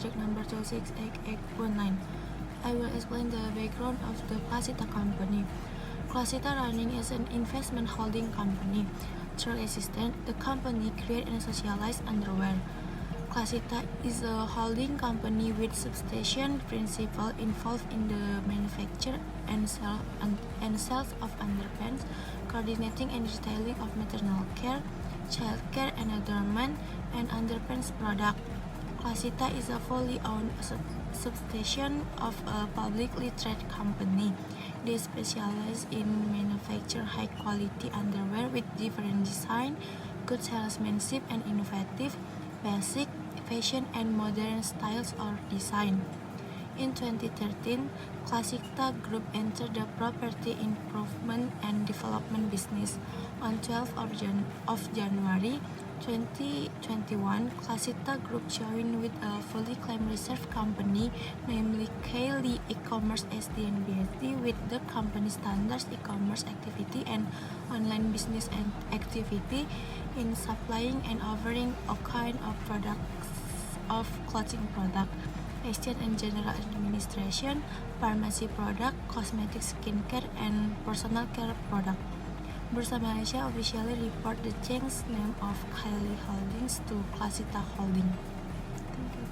metric number 268819. I will explain the background of the Clasita company. Clasita running as an investment holding company. Through existence, the company created and socialized underwear. Clasita is a holding company with substantial principles involved in the manufacture and sales of underpants, coordinating and detailing of maternal care, child care and adornment, and underpants product. Clasita is a fully owned substation of a publicly traded company. They specialize in manufacture high-quality underwear with different design, good salesmanship, and innovative, basic, fashion, and modern styles or design. In 2013, Clasita Group entered the property improvement and development business. On 12th of January 2021, Clasita Group joined with a fully claimed reserve company, namely K-Lee E-Commerce SDNBSD, with the company standards e-commerce activity and online business and activity in supplying and offering all kind of products of clothing product, fashion and general administration, pharmacy product, cosmetic skincare, and personal care product. Bursa Malaysia officially report the change name of K-Lee Holdings to Clasita Holding. Thank you.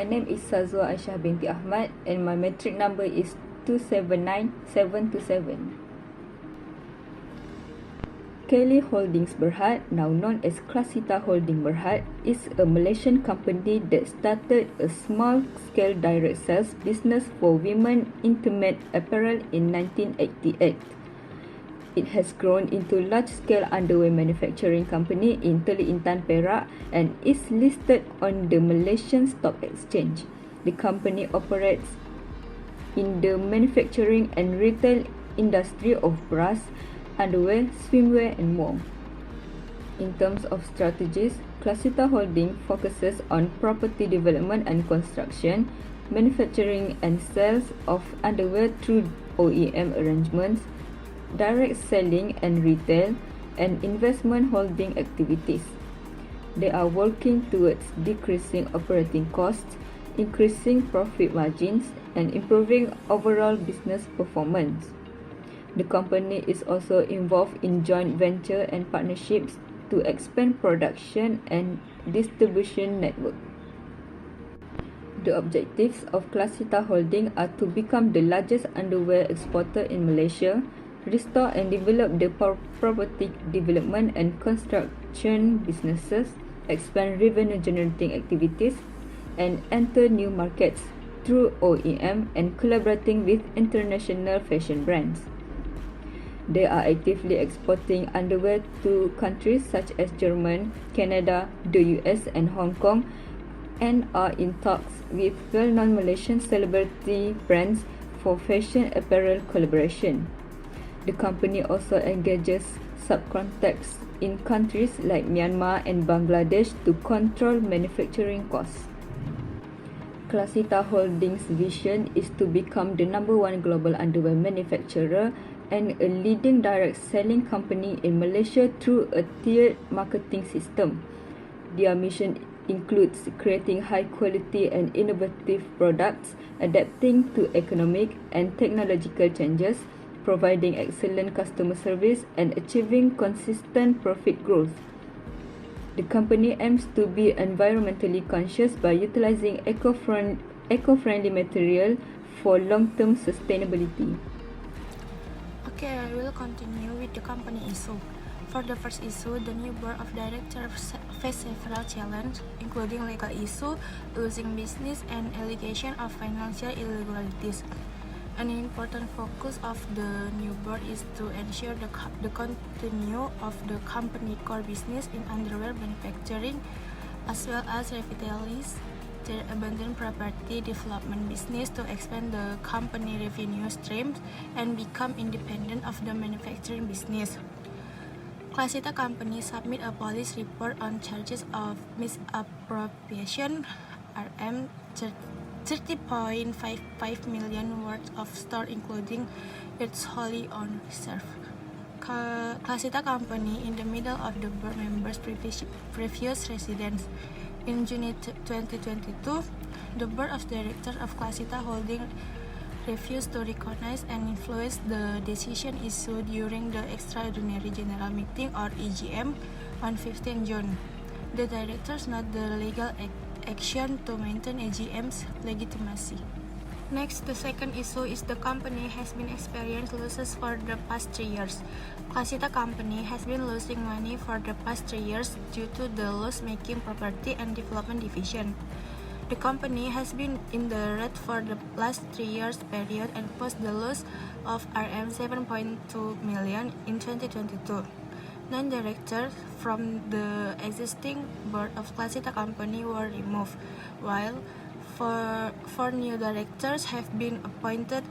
name is Sazwa Aisyah binti Ahmad and my metric number is 279727. Kelly Holdings Berhad, now known as Klasita Holding Berhad, is a Malaysian company that started a small-scale direct sales business for women intimate apparel in 1988. It has grown into a large-scale underwear manufacturing company in Teluk Intan, Perak, and is listed on the Malaysian Stock Exchange. The company operates in the manufacturing and retail industry of bras, underwear, swimwear, and more. In terms of strategies, Klasita Holding focuses on property development and construction, manufacturing and sales of underwear through OEM arrangements, direct selling and retail, and investment holding activities. They are working towards decreasing operating costs, increasing profit margins, and improving overall business performance. The company is also involved in joint venture and partnerships to expand production and distribution network. The objectives of Klasita Holding are to become the largest underwear exporter in Malaysia, restore and develop the property development and construction businesses, expand revenue-generating activities, and enter new markets through OEM and collaborating with international fashion brands. They are actively exporting underwear to countries such as Germany, Canada, the US, and Hong Kong, and are in talks with well-known Malaysian celebrity brands for fashion apparel collaboration. The company also engages subcontractors in countries like Myanmar and Bangladesh to control manufacturing costs. Klasita Holdings' vision is to become the #1 global underwear manufacturer and a leading direct selling company in Malaysia through a tiered marketing system. Their mission includes creating high-quality and innovative products, adapting to economic and technological changes, providing excellent customer service, and achieving consistent profit growth. The company aims to be environmentally conscious by utilizing eco-friendly material for long-term sustainability. Okay, I will continue with the company issue. For the first issue, the new board of directors face several challenges, including legal issue, losing business, and allegation of financial irregularities. An important focus of the new board is to ensure the continue of the company core business in underwear manufacturing, as well as revitalize their abandoned property development business to expand the company revenue streams and become independent of the manufacturing business. Klasita company submit a police report on charges of misappropriation Rm 30.55 million worth of store, including its wholly owned reserve. Klasita company in the middle of the board members' previous residence. In June 2022, the board of directors of Klasita Holding refused to recognize and influence the decision issued during the Extraordinary General Meeting or EGM on 15 June. The directors note the legal action to maintain EGM's legitimacy. Next, the second issue is the company has been experiencing losses for the past 3 years. Klasita company has been losing money for the past 3 years due to the loss-making property and development division. The company has been in the red for the last 3 years period and posted the loss of Rm 7.2 million in 2022. 9 directors from the existing board of Klasita company were removed, while four new directors have been appointed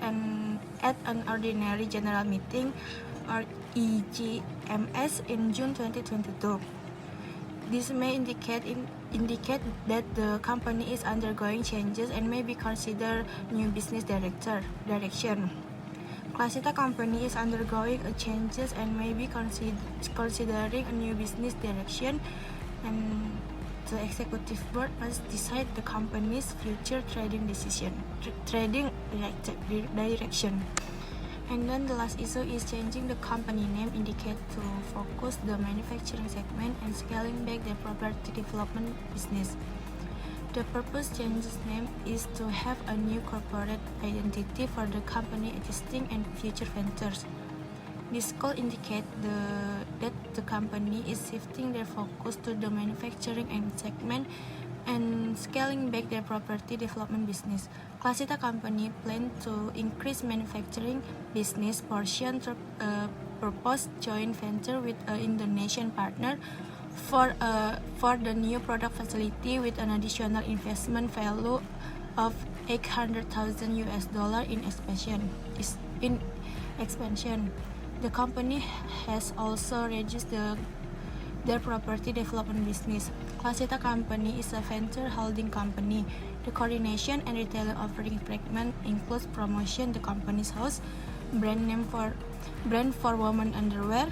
at an ordinary general meeting or EGMS in June 2022. This may indicate that the company is undergoing changes and may be considered new business direction. Klasita company is undergoing a changes and may be considering a new business direction, and the executive board must decide the company's future trading direction. And then the last issue is changing the company name indicate to focus the manufacturing segment and scaling back the property development business. The purpose changes name is to have a new corporate identity for the company existing and future ventures. This could indicate that the company is shifting their focus to the manufacturing and segment and scaling back their property development business. Clasita company plan to increase manufacturing business portion through a proposed joint venture with an Indonesian partner for the new product facility with an additional investment value of $800,000 in expansion. The company has also reduced their property development business. Clasita Company is a venture holding company. The coordination and retail offering fragment includes promotion the company's house, brand for women underwear,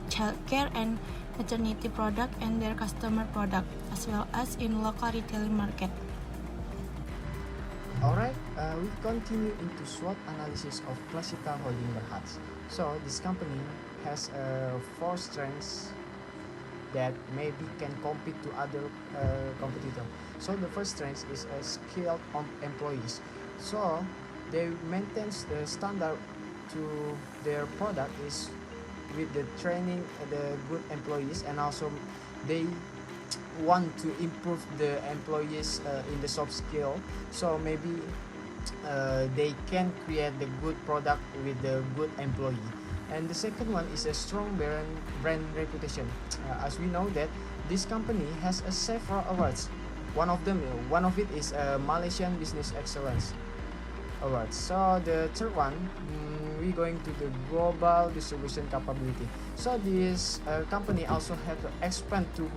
childcare and maternity product and their customer product, as well as in local retail market. Alright, we continue into SWOT analysis of Clasita Holding Berhad. So this company has 4 strengths that maybe can compete to other competitor. So the first strength is skilled employees. So they maintain the standard to their product is with the training the good employees, and also they want to improve the employees in the soft skill. So maybe they can create the good product with the good employee. And the second one is a strong brand reputation. As we know that this company has several awards. One of it is a Malaysian Business Excellence Award. So the third one, we're going to the global distribution capability. So this company also have to expand to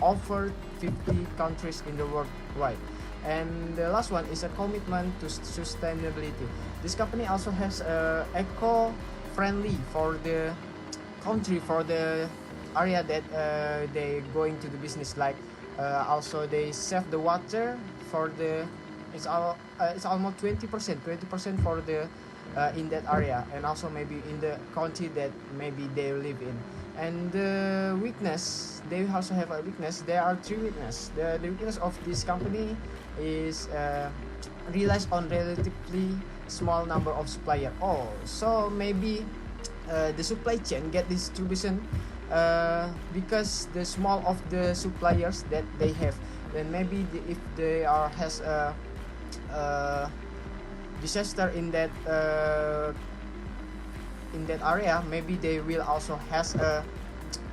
over 50 countries in the world wide. And the last one is a commitment to sustainability. This company also has eco-friendly for the country, for the area that they going to the business. Like also they save the water for the it's almost 20% for the in that area, and also maybe in the country that maybe they live in. And the weakness, they also have a weakness. There are 3 weaknesses. The weakness of this company is relies on relatively small number of suppliers. So maybe the supply chain get distribution because the small of the suppliers that they have. Then maybe if they has a disaster in that area, maybe they will also has a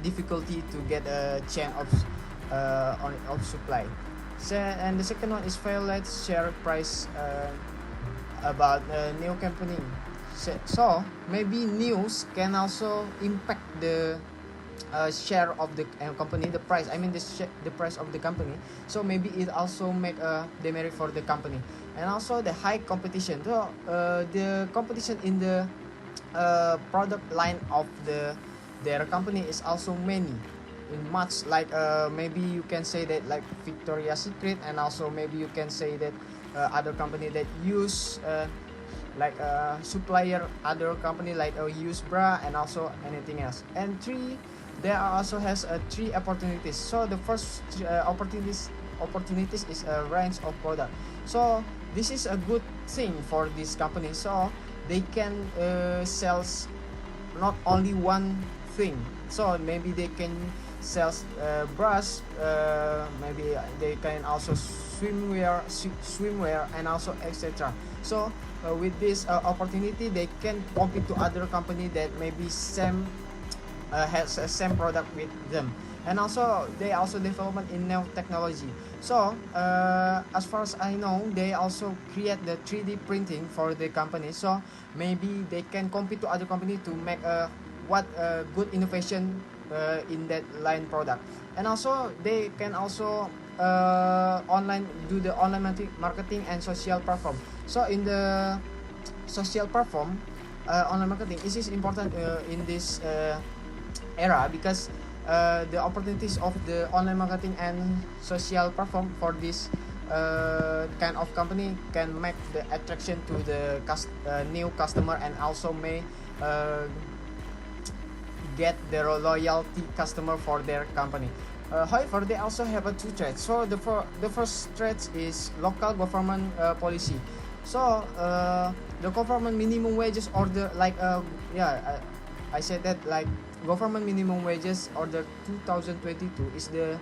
difficulty to get a chain of supply. So, and the second one is violate share price about new company. So maybe news can also impact the share of the company, the price. I mean the price of the company. So maybe it also make a demerit for the company. And also the high competition. So the competition in the product line of their company is also many. In much like maybe you can say that like Victoria's Secret, and also maybe you can say that other company that use like supplier other company like use bra and also anything else. And 3, there also has 3 opportunities. So the first opportunities is a range of product. So this is a good thing for this company. So they can sell not only one thing. So maybe they can sell bras, maybe they can also swimwear and also etc. So with this opportunity, they can compete to other company that maybe has a same product with them. And also they also development in new technology. So as far as I know, they also create the 3D printing for the company. So maybe they can compete to other company to make good innovation in that line product. And also they can also do the online marketing and social platform. So in the social platform, online marketing is important in this era, because the opportunities of the online marketing and social platform for this kind of company can make the attraction to the new customer, and also may get their loyalty customer for their company. However, they also have 2 threats. So the first threat is local government policy. So the the government minimum wages order, like I said that, like, government minimum wages order 2022 is the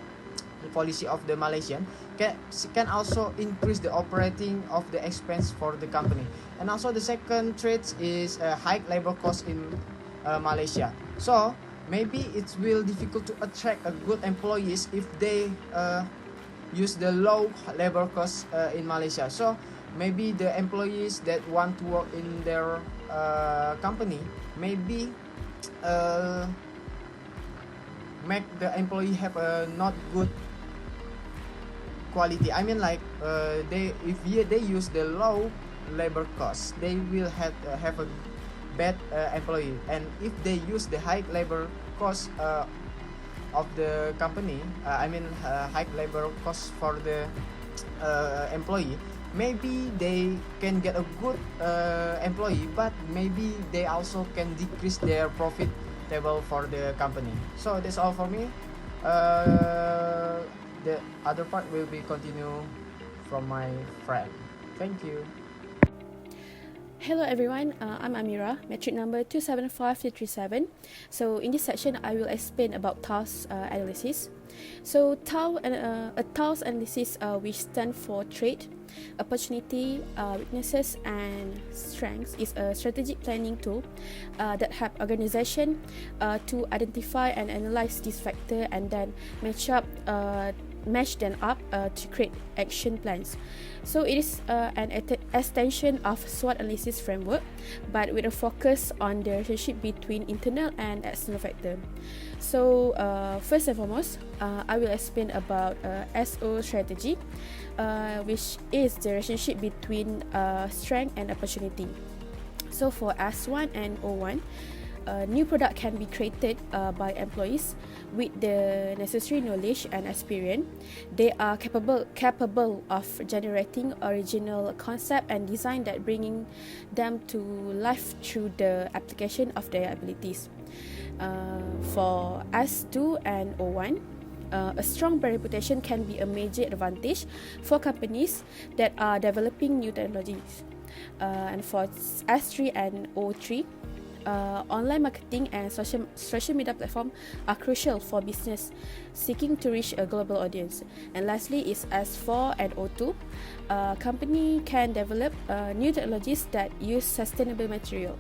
policy of the Malaysian, can also increase the operating of the expense for the company. And also the second trait is high labor cost in Malaysia. So maybe it will difficult to attract a good employees if they use the low labor cost in Malaysia. So maybe the employees that want to work in their company, maybe make the employee have a not good quality. I mean, like, they use the low labor cost, they will have a bad employee. And if they use the high labor cost of the company, high labor cost for the employee, maybe they can get a good employee, but maybe they also can decrease their profit table for the company. So that's all for me. The other part will be continue from my friend. Thank you. Hello everyone, I'm Amira, metric number 275337. So in this section, I will explain about task analysis. So a task analysis, which stand for trait, opportunity, weaknesses and strengths, is a strategic planning tool that help organization to identify and analyze this factor and then match them up to create action plans. So it is an extension of SWOT analysis framework, but with a focus on the relationship between internal and external factor. So first and foremost, I will explain about SO strategy, which is the relationship between strength and opportunity. So for S1 and O1, new product can be created by employees with the necessary knowledge and experience. They are capable of generating original concept and design that bringing them to life through the application of their abilities. For S2 and O1, a strong brand reputation can be a major advantage for companies that are developing new technologies. And for S3 and O3, online marketing and social media platform are crucial for business seeking to reach a global audience. And lastly is S4 and O2. Company can develop new technologies that use sustainable material.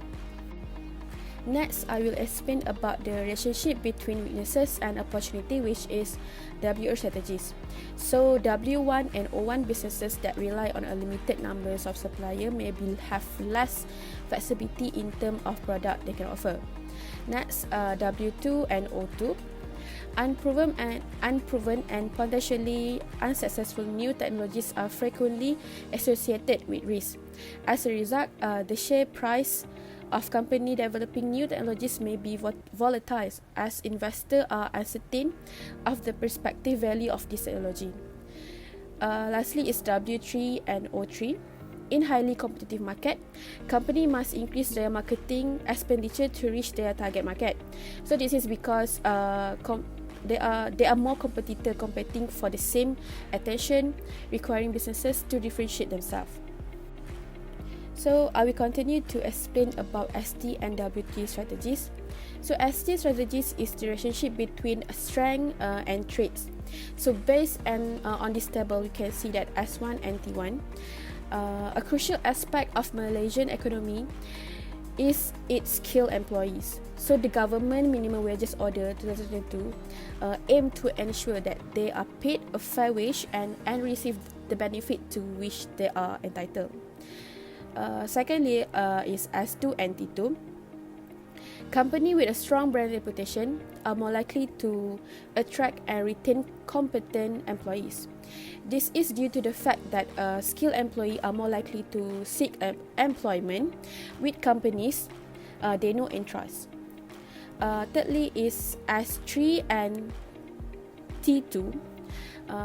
Next, I will explain about the relationship between weaknesses and opportunity, which is WO strategies. So W1 and O1 businesses that rely on a limited numbers of suppliers may have less flexibility in terms of product they can offer. Next, W2 and O2. Unproven and potentially unsuccessful new technologies are frequently associated with risk. As a result, the share price of company developing new technologies may be volatile as investors are uncertain of the prospective value of this technology. Lastly is W3 and O3. In highly competitive market, company must increase their marketing expenditure to reach their target market. So this is because there are more competitors competing for the same attention, requiring businesses to differentiate themselves. So I will continue to explain about ST and WT strategies. So ST strategies is the relationship between strength and traits. So based on this table, we can see that S1 and T1. A crucial aspect of Malaysian economy is its skilled employees. So the government minimum wages order 2022 aim to ensure that they are paid a fair wage and receive the benefit to which they are entitled. Secondly is S2 and T2. Company with a strong brand reputation are more likely to attract and retain competent employees. This is due to the fact that skilled employees are more likely to seek employment with companies they know and trust. Thirdly is S3 and T2.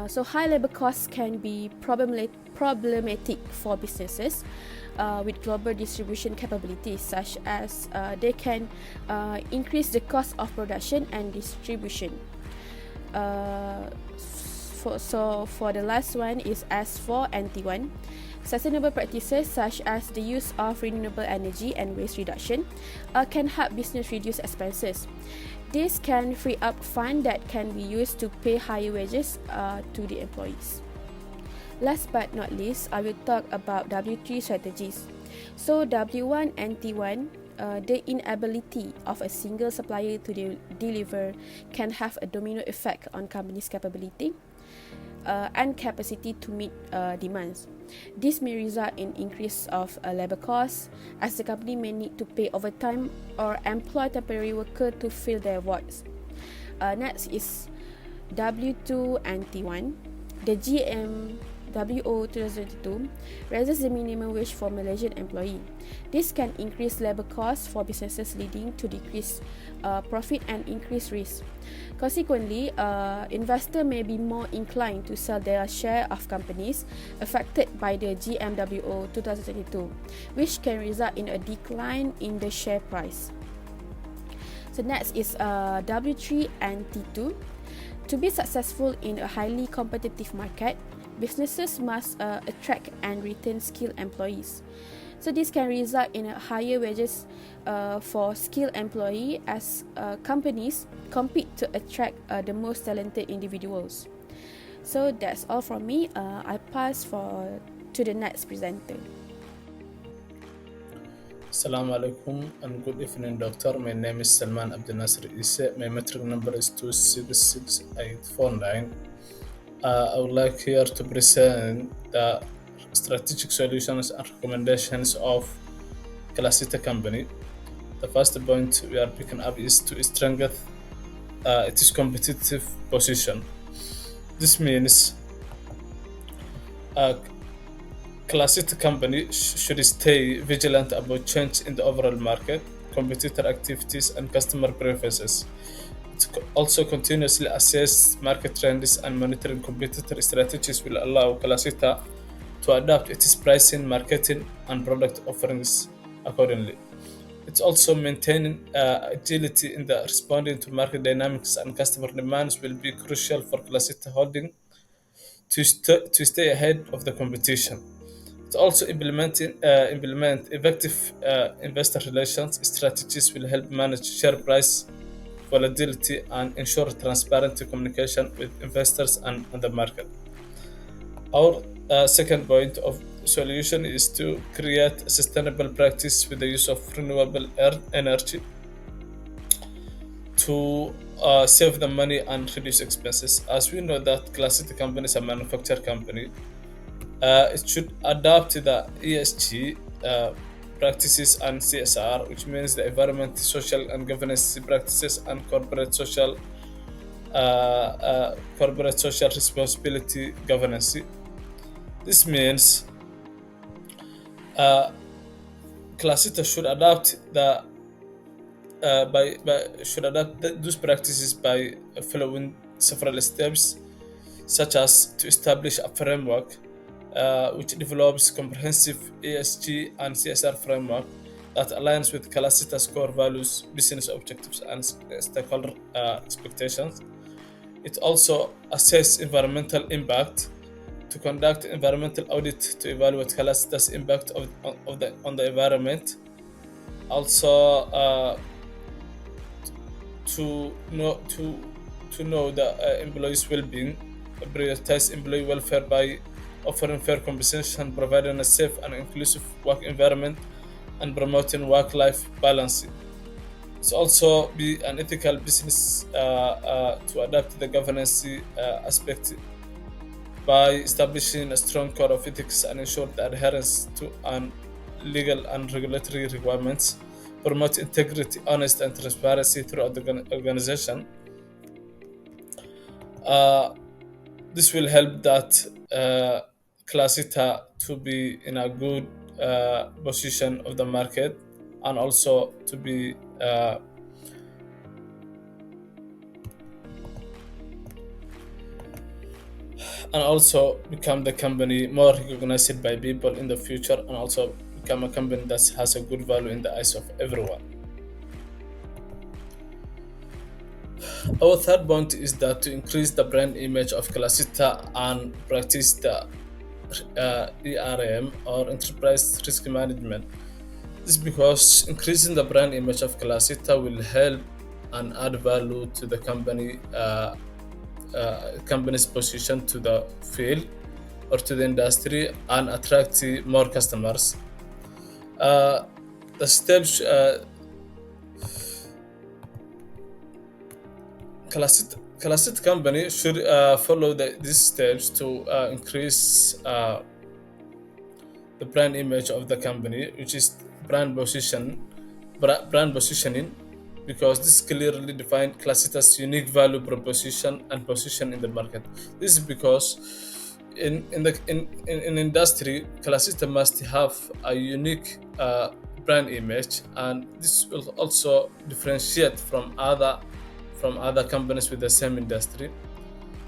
So high labor costs can be problematic for businesses with global distribution capabilities, such as they can increase the cost of production and distribution. For the last one is S4 and T1. Sustainable practices such as the use of renewable energy and waste reduction can help business reduce expenses. This can free up funds that can be used to pay higher wages to the employees. Last but not least, I will talk about W3 strategies. So W1 and T1, the inability of a single supplier to deliver can have a domino effect on companies' capability and capacity to meet demands. This may result in increase of labor costs, as the company may need to pay overtime or employ temporary worker to fill their voids. Next is W2 and T1. The GMWO 2022 raises the minimum wage for Malaysian employee. This can increase labor costs for businesses, leading to decreased profit and increased risk. Consequently, investor may be more inclined to sell their share of companies affected by the GMWO 2022, which can result in a decline in the share price. So next is W3 and T2. To be successful in a highly competitive market, businesses must attract and retain skilled employees. So this can result in higher wages for skilled employees as companies compete to attract the most talented individuals. So that's all from me. I pass to the next presenter. Assalamu alaikum and good evening, doctor. My name is Salman Abdel Nasser Isse. My metric number is 266849. I would like here to present the strategic solutions and recommendations of Classita company. The first point we are picking up is to strengthen its competitive position. This means Classita company should stay vigilant about change in the overall market, competitor activities, and customer preferences. It also continuously assess market trends and monitoring competitor strategies will allow Classita to adapt its pricing, marketing, and product offerings accordingly. It's also maintaining agility in the responding to market dynamics and customer demands will be crucial for Classita Holding to stay ahead of the competition. It's also implement effective investor relations strategies will help manage share price volatility and ensure transparent communication with investors and the market. Our second point of solution is to create a sustainable practice with the use of renewable energy to save the money and reduce expenses. As we know that Classita company is a manufacturer company, it should adapt to the ESG practices and CSR, which means the environment, social and governance practices and corporate social responsibility governance. This means Classita should adapt those practices by following several steps, such as to establish a framework which develops comprehensive ESG and CSR framework that aligns with Classita's core values, business objectives, and stakeholder expectations. It also assesses environmental impact to conduct environmental audit to evaluate Classita's impact on the environment. Also, to know the employees' well-being, prioritize employee welfare by offering fair compensation, providing a safe and inclusive work environment, and promoting work-life balance. It's also be an ethical business to adapt the governance aspect by establishing a strong code of ethics and ensure the adherence to legal and regulatory requirements, promote integrity, honesty, and transparency throughout the organization. This will help that Classita to be in a good position of the market and also to be and also become the company more recognized by people in the future and also become a company that has a good value in the eyes of everyone. Our third point is that to increase the brand image of Classita and practice the ERM or enterprise risk management. This is because increasing the brand image of Classita will help and add value to the company's position to the field or to the industry and attract more customers. Uh, the steps Classit company should follow these steps to increase the brand image of the company, which is brand position, brand positioning, because this clearly defines Classita's unique value proposition and position in the market. This is because in industry, Classita must have a unique brand image, and this will also differentiate from other companies with the same industry.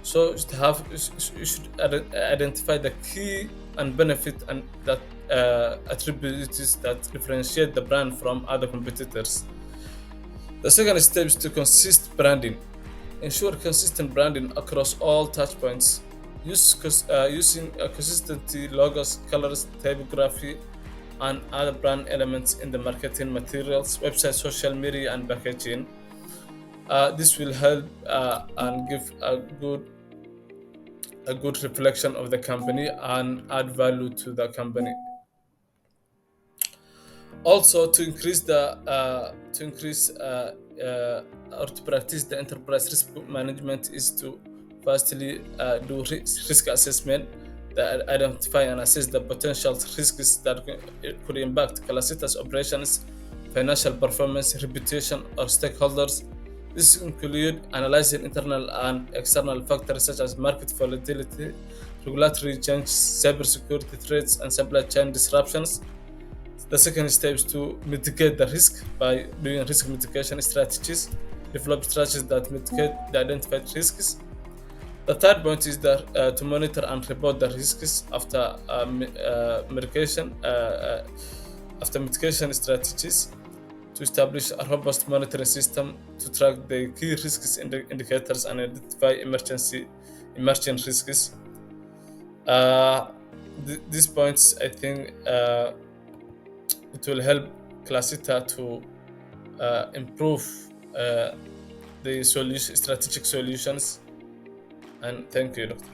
So you should identify the key and benefit and that attributes that differentiate the brand from other competitors. The second step is to consist branding. Ensure consistent branding across all touch points. Using consistency logos, colors, typography, and other brand elements in the marketing materials, website, social media, and packaging. This will help and give a good reflection of the company and add value to the company. Also, to increase or to practice the enterprise risk management is to firstly do risk assessment that identify and assess the potential risks that could impact Classita's operations, financial performance, reputation, or stakeholders. This include analyzing internal and external factors such as market volatility, regulatory change, cybersecurity threats, and supply chain disruptions. The second step is to mitigate the risk by doing risk mitigation strategies, develop strategies that mitigate the identified risks. The third point is that to monitor and report the risks after mitigation strategies, to establish a robust monitoring system to track the key risks indicators and identify emerging risks. These points, I think, it will help Classita to improve the strategic solutions. And thank you, Doctor.